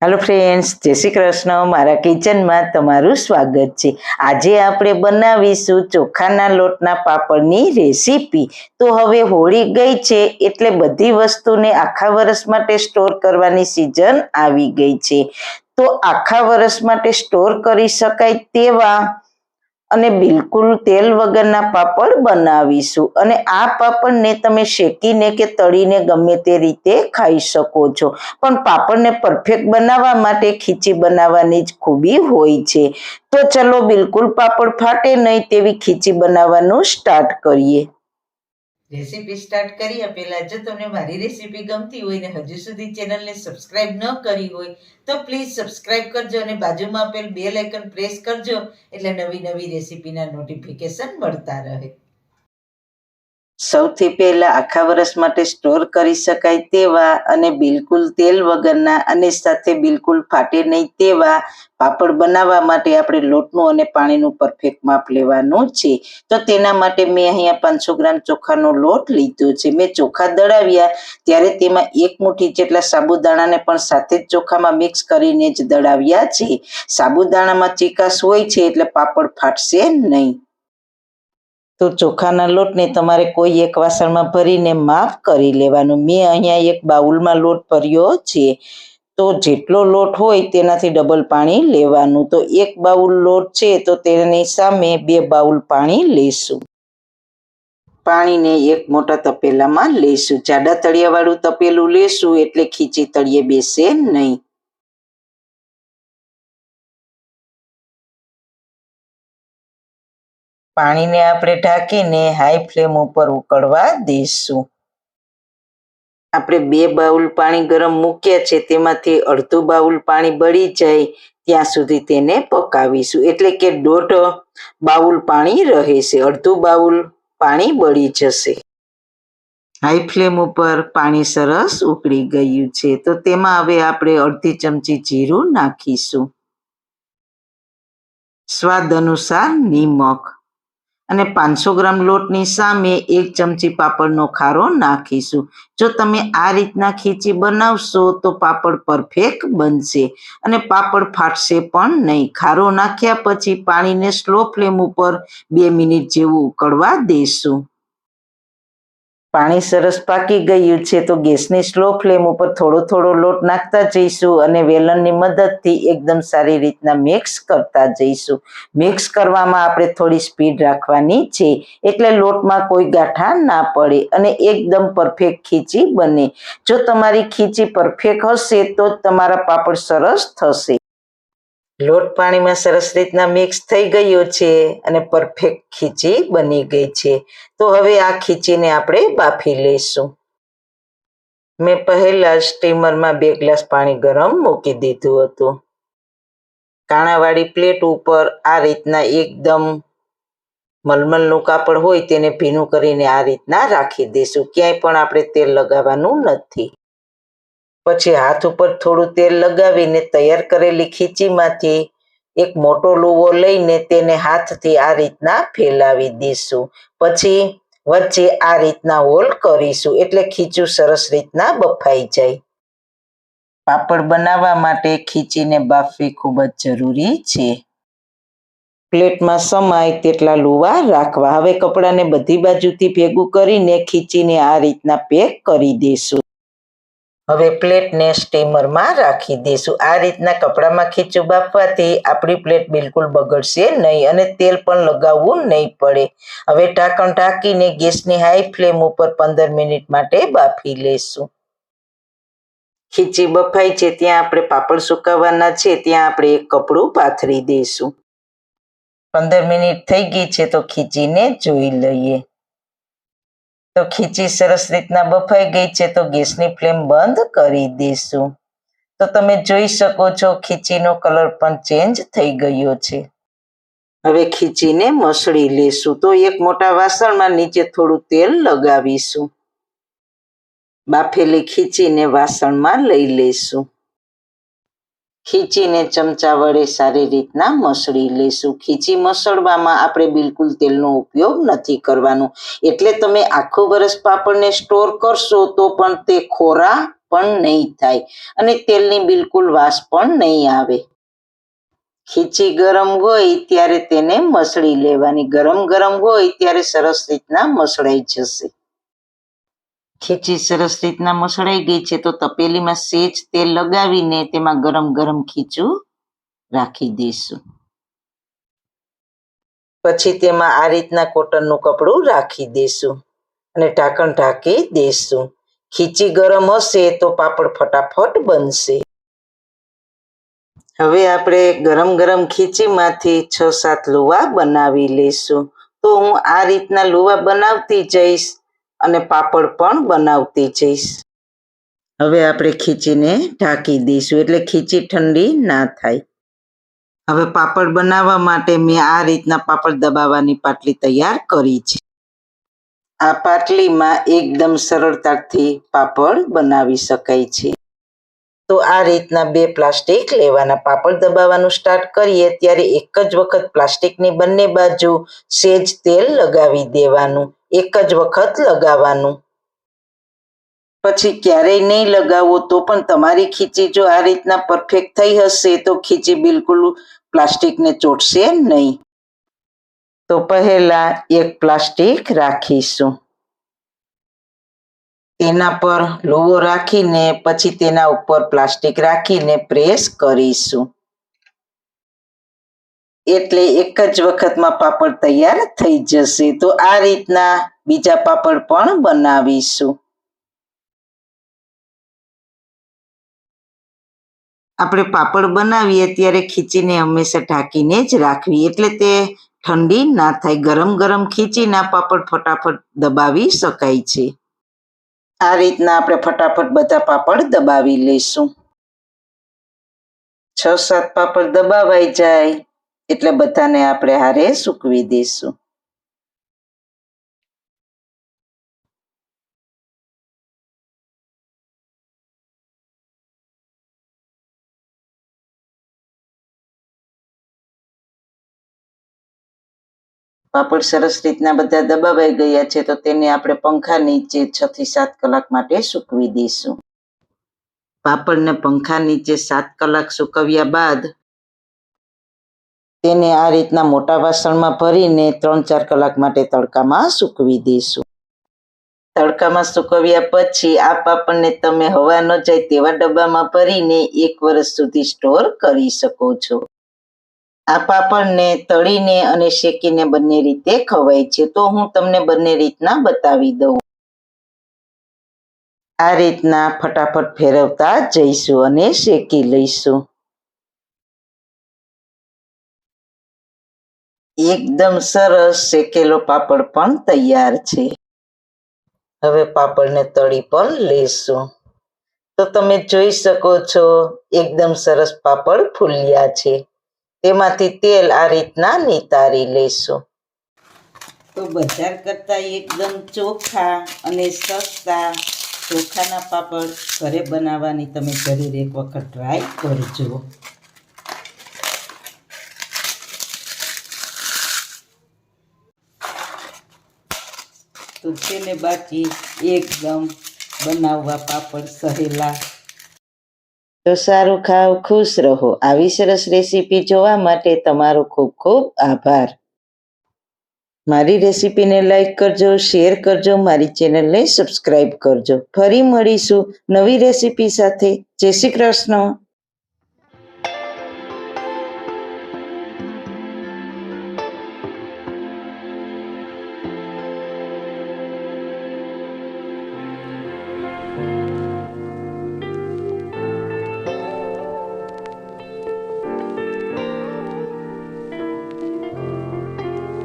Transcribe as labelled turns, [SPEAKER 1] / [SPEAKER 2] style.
[SPEAKER 1] Hello friends, जय श्री कृष्ण। मारा kitchen में तमारू स्वागत है। आज आपणे बनावीशुं चोखाना लोटना पापड़नी रेसिपी। तो हवे होळी गई छे एटले बधी वस्तुने आखा वर्ष माटे स्टोर करवानी सीजन आवी गई छे। तो आखा वर्ष माटे स्टोर करी शकाय तेवा અને બિલકુલ તેલ વગરના પાપડ બનાવીશું અને આ પાપડને તમે શેકીને કે તળીને ગમે તે રીતે ખાઈ શકો છો, પણ પાપડને પરફેક્ટ બનાવવા માટે ખીચી બનાવવાની જ ખૂબી હોય છે। તો ચલો બિલકુલ પાપડ ફાટે નહીં તેવી ખીચી બનાવવાનું સ્ટાર્ટ કરીએ। રેસીપી સ્ટાર્ટ કર્યા પહેલા જો તમને મારી રેસીપી ગમતી હોય ને હજુ સુધી ચેનલને સબસ્ક્રાઇબ ન કરી હોય તો પ્લીઝ સબસ્ક્રાઇબ કરજો અને બાજુમાં આપેલ બેલ આઇકન પ્રેસ કરજો એટલે નવી નવી રેસીપીના નોટિફિકેશન મળતા રહે। સૌથી પહેલા આખા વર્ષ માટે સ્ટોર કરી શકાય તેવા અને બિલકુલ તેલ વગરના અને સાથે બિલકુલ ફાટે નહીં તેવા પાપડ બનાવવા માટે આપણે લોટનું અને પાણીનું પરફેક્ટ માપ લેવાનું છે। તો તેના માટે મેં અહીંયા 500 ગ્રામ ચોખાનો લોટ લીધો છે। મેં ચોખા દળાવ્યા ત્યારે તેમાં 1 મુઠ્ઠી જેટલા સાબુદાણાને પણ સાથે જ ચોખામાં મિક્સ કરીને જ દળાવ્યા છે। સાબુદાણામાં ચીકાશ હોય છે એટલે પાપડ ફાટશે નહીં। તો ચોખાના લોટને તમારે કોઈ એક વાસણમાં ભરીને માફ કરી લેવાનું। મેં અહીંયા એક બાઉલમાં લોટ ભર્યો છે। તો જેટલો લોટ હોય તેનાથી ડબલ પાણી લેવાનું। તો 1 બાઉલ લોટ છે તો તેની સામે 2 બાઉલ પાણી લેશું। પાણીને એક મોટા તપેલામાં લેશું। જાડા તળિયાવાળું તપેલું લેશું એટલે ખીચી તળિયે બેસે નહીં। પાણીને આપણે ઢાંકીને હાઈ ફ્લેમ ઉપર ઉકળવા દઈશું। આપણે 2 બાઉલ પાણી ગરમ મૂક્યા છે તેમાંથી અડધું બાઉલ પાણી બળી જાય ત્યાં સુધી તેને પકાવીશું, એટલે કે 1.5 બાઉલ પાણી રહેશે, અડધું બાઉલ પાણી બળી જશે। હાઈ ફ્લેમ ઉપર પાણી સરસ ઉકળી ગયું છે તો તેમાં હવે આપણે અડધી ચમચી જીરું નાખીશું, સ્વાદ અનુસાર નિમક અને 500 ગ્રામ લોટની સામે 1 ચમચી પાપડનો ખારો નાખીશું। જો તમે આ રીતના ખીચી બનાવશો તો પાપડ પરફેક્ટ બનશે અને પાપડ ફાટશે પણ નહીં। ખારો નાખ્યા પછી પાણીને સ્લો ફ્લેમ ઉપર 2 મિનિટ જેવું ઉકળવા દેશું। પાણી સરસ પાકી ગયું છે તો ગેસની સ્લો ફ્લેમ ઉપર થોડો થોડો લોટ નાખતા જઈશું અને વેલણની મદદથી એકદમ સારી રીતના મિક્સ કરતા જઈશું। મિક્સ કરવામાં આપણે થોડી સ્પીડ રાખવાની છે એટલે લોટમાં કોઈ ગાંઠા ના પડે અને એકદમ પરફેક્ટ ખીચી બને। જો તમારી ખીચી પરફેક્ટ હશે તો જ તમારા પાપડ સરસ થશે। લોટ પાણીમાં સરસ રીતના મિક્સ થઈ ગયો છે અને પરફેક્ટ ખીચી બની ગઈ છે। તો હવે આ ખીચીને આપણે બાફી લઈશું। મેં પહેલા સ્ટીમરમાં 2 ગ્લાસ પાણી ગરમ મૂકી દીધું હતું। કાણાવાળી પ્લેટ ઉપર આ રીતના એકદમ મલમલનું કાપડ હોય તેને ભીનું કરીને આ રીતના રાખી દઈશું, ક્યાંય પણ આપણે તેલ લગાવવાનું નથી। પછી હાથ ઉપર થોડું તેલ લગાવીને તૈયાર કરેલી ખીચીમાંથી એક મોટો લુવો લઈને તેને હાથથી આ રીતના ફેલાવી દઈશું। પછી વચ્ચે આ રીતના હોલ કરીશું એટલે ખીચું સરસ રીતના બફાઈ જાય। પાપડ બનાવવા માટે ખીચીને બાફવી ખૂબ જ જરૂરી છે। પ્લેટમાં સમાય તેટલા લુવા રાખવા। હવે કપડાને બધી બાજુથી ભેગું કરીને ખીચીને આ રીતના પેક કરી દઈશું। હવે પ્લેટને સ્ટીમરમાં રાખી દઈશું। આ રીતના કપડામાં ખીચું બાફવાથી આપણી પ્લેટ બિલકુલ બગડશે નહીં અને તેલ પણ લગાવવું નહીં પડે। હવે ઢાંકણ ઢાંકીને ગેસની હાઈ ફ્લેમ ઉપર 15 મિનિટ માટે બાફી લઈશું। ખીચી બફાઈ છે ત્યાં આપણે પાપડ સુકાવવાના છે ત્યાં આપણે એક કપડું પાથરી દઈશું। 15 મિનિટ થઈ ગઈ છે તો ખીચીને જોઈ લઈએ। તો ખીચી સરસ રીતના બફાઈ ગઈ છે તો ગેસની ફ્લેમ બંધ કરી દઈશું। તો તમે જોઈ શકો છો ખીચીનો કલર પણ ચેન્જ થઈ ગયો છે। હવે ખીચીને મસળી લેશું। તો એક મોટા વાસણમાં નીચે થોડું તેલ લગાવીશું। બાફેલી ખીચીને વાસણમાં લઈ લઈશું। ખીચીને ચમચા વડે સારી રીતના મસળી લઈશું। ખીચી મસળવામાં આપણે બિલકુલ તેલનો ઉપયોગ નથી કરવાનો, એટલે તમે આખું વર્ષ પાપડને સ્ટોર કરશો તો પણ તે ખોરા પણ નહીં થાય અને તેલની બિલકુલ વાસ પણ નહીં આવે. ખીચી ગરમ હોય ત્યારે તેને મસળી લેવાની. ગરમ ગરમ હોય ત્યારે સરસ રીતના મસળાઈ જશે. ખીચી સરસ રીતના મસળાઈ ગઈ છે તો તપેલીમાં સેજ તેલ લગાવીને તેમાં ગરમ ગરમ ખીચું રાખી દઈશું. પછી તેમાં આ રીતના કોટનનું કપડું રાખી દઈશું અને ઢાંકણ ઢાંકી દઈશું. ખીચી ગરમ હશે તો પાપડ ફટાફટ બનશે. હવે આપણે ગરમ ગરમ ખીચીમાંથી 6-7 લુવા બનાવી લઈશું. તો હું આ રીતના લુવા બનાવતી જઈશ અને પાપડ પણ બનાવતી જઈશ. હવે આપણે ખીચીને ઢાંકી દઈશું એટલે ખીચી ઠંડી ના થાય. હવે પાપડ બનાવવા માટે મેં આ રીતના પાપડ દબાવવાની પાટલી તૈયાર કરી છે. આ પાટલીમાં એકદમ સરળતાથી પાપડ બનાવી શકાય છે. તો આ રીતના 2 પ્લાસ્ટિક લેવાના. પાપડ દબાવવાનું સ્ટાર્ટ કરીએ ત્યારે એક જ વખત પ્લાસ્ટિકની બંને બાજુ સેજ તેલ લગાવી દેવાનું. એક જ વખત લગાવવાનું. પછી ક્યારેય નહીં લગાવો તો પણ તમારી ખીચી જો આ રીતના પરફેક્ટ થઈ હશે તો ખીચી બિલકુલ પ્લાસ્ટિકને ચોટશે નહીં. તો પહેલા એક પ્લાસ્ટિક રાખીશું. તેના પર લોવો રાખીને પછી તેના ઉપર પ્લાસ્ટિક રાખીને પ્રેસ કરીશું. એટલે એક જ વખતમાં પાપડ તૈયાર થઈ જશે. તો આ રીતના બીજા પાપડ પણ બનાવીશું. આપણે પાપડ બનાવીએ ત્યારે ખીચીને હંમેશા ઢાંકીને જ રાખવી એટલે તે ઠંડી ના થાય. ગરમ ગરમ ખીચીના પાપડ ફટાફટ દબાવી શકાય છે. આ રીતના આપણે ફટાફટ બધા પાપડ દબાવી લઈશું. 6-7 પાપડ દબાવાઈ જાય એટલે બધાને આપણે હારે સૂકવી દઈશું. પાપડ સરસ રીતના બધા દબાવાઈ ગયા છે તો તેને આપણે પંખા નીચે 6 થી 7 કલાક માટે સૂકવી દઈશું. પાપડને પંખા નીચે 7 કલાક સૂકવ્યા બાદ તેને આ રીતના મોટા વાસણમાં ભરીને 3-4 કલાક માટે તડકામાં સૂકવી દઈશું. તડકામાં સૂકવ્યા પછી આ પાપડને તમે હવા ન જાય તેવા ડબ્બામાં ભરીને 1 વર્ષ સુધી સ્ટોર કરી શકો છો. આ પાપડને તળીને અને શેકીને બંને રીતે ખવાય છે તો હું તમને બંને રીતના બતાવી દઉં. આ રીતના ફટાફટ ફેરવતા જઈશું અને શેકી લઈશું. એકદમ સરસ શેકેલો પાપડ પણ તૈયાર છે. હવે પાપડને તળી પણ લેશું. તો તમે જોઈ શકો છો એકદમ સરસ પાપડ ફૂલ્યા છે. તેમાંથી તેલ આ રીતના નિતારી લેશું. તો બજાર કરતાં એકદમ ચોખ્ખા અને સસ્તા ચોખાના પાપડ ઘરે બનાવવાની તમે જરૂર એક વખત ટ્રાય કરજો. તો તેને બાકી એકદમ બનાવવા પાપડ સહેલા. તો સારું ખાઓ, ખુશ રહો. આવી સરસ રેસીપી જોવા માટે તમારો ખૂબ ખૂબ આભાર. મારી રેસીપીને લાઈક કરજો, શેર કરજો, મારી ચેનલને સબસ્ક્રાઈબ કરજો. ફરી મળીશું નવી રેસીપી સાથે. જય શ્રી કૃષ્ણ.